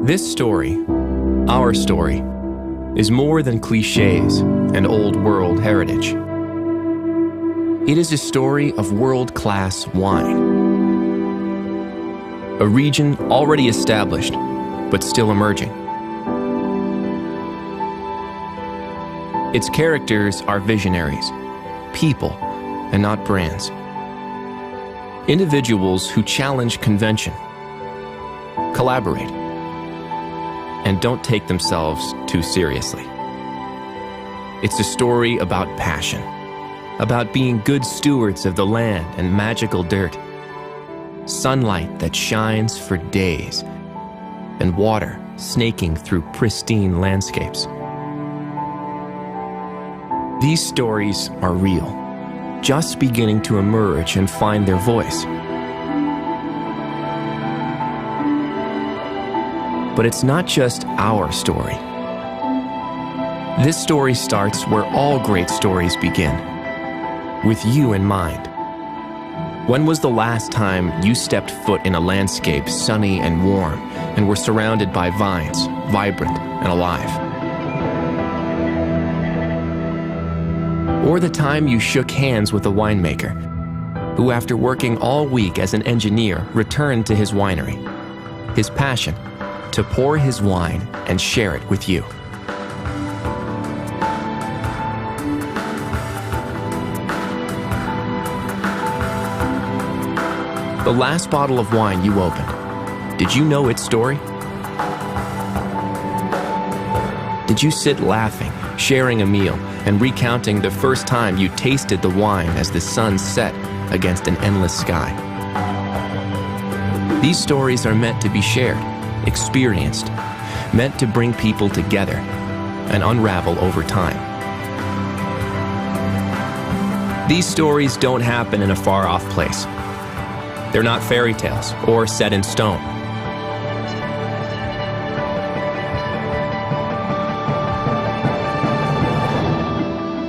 This story, our story, is more than cliches and old world heritage. It is a story of world-class wine. A region already established, but still emerging. Its characters are visionaries, people, and not brands. Individuals who challenge convention, collaborate, and don't take themselves too seriously. It's a story about passion, about being good stewards of the land and magical dirt, sunlight that shines for days, and water snaking through pristine landscapes. These stories are real, just beginning to emerge and find their voice. But it's not just our story. This story starts where all great stories begin, with you in mind. When was the last time you stepped foot in a landscape sunny and warm and were surrounded by vines, vibrant and alive? Or the time you shook hands with a winemaker who, after working all week as an engineer, returned to his winery, his passion to pour his wine and share it with you. The last bottle of wine you opened, did you know its story? Did you sit laughing, sharing a meal, and recounting the first time you tasted the wine as the sun set against an endless sky? These stories are meant to be shared, experienced, meant to bring people together and unravel over time. These stories don't happen in a far-off place. They're not fairy tales or set in stone.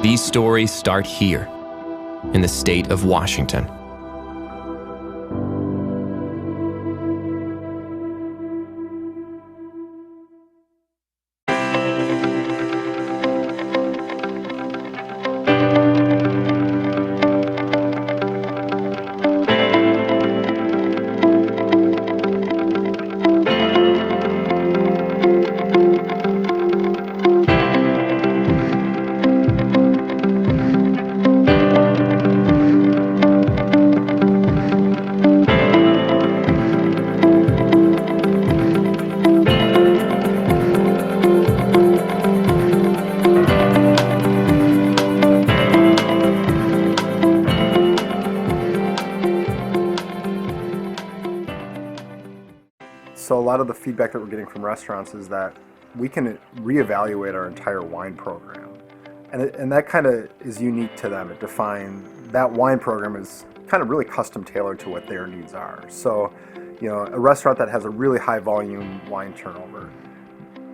These stories start here, in the state of Washington. So a lot of the feedback that we're getting from restaurants is that we can reevaluate our entire wine program. And that kind of is unique to them. It defines that wine program is kind of really custom tailored to what their needs are. So, you know, a restaurant that has a really high volume wine turnover,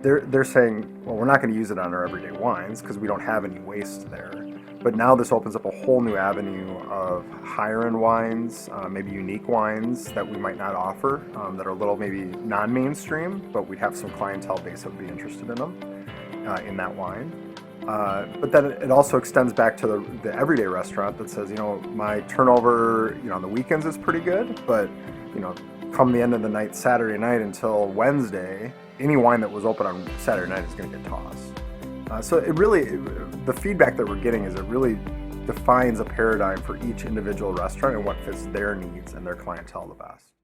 they're saying, well, we're not going to use it on our everyday wines because we don't have any waste there. But now this opens up a whole new avenue of higher end wines, maybe unique wines that we might not offer, that are a little maybe non-mainstream, but we'd have some clientele base that would be interested in them, in that wine. But then it also extends back to the everyday restaurant that says, you know, my turnover, you know, on the weekends is pretty good, but, you know, come the end of the night, Saturday night until Wednesday, any wine that was open on Saturday night is going to get tossed. So the feedback that we're getting is it really defines a paradigm for each individual restaurant and what fits their needs and their clientele the best.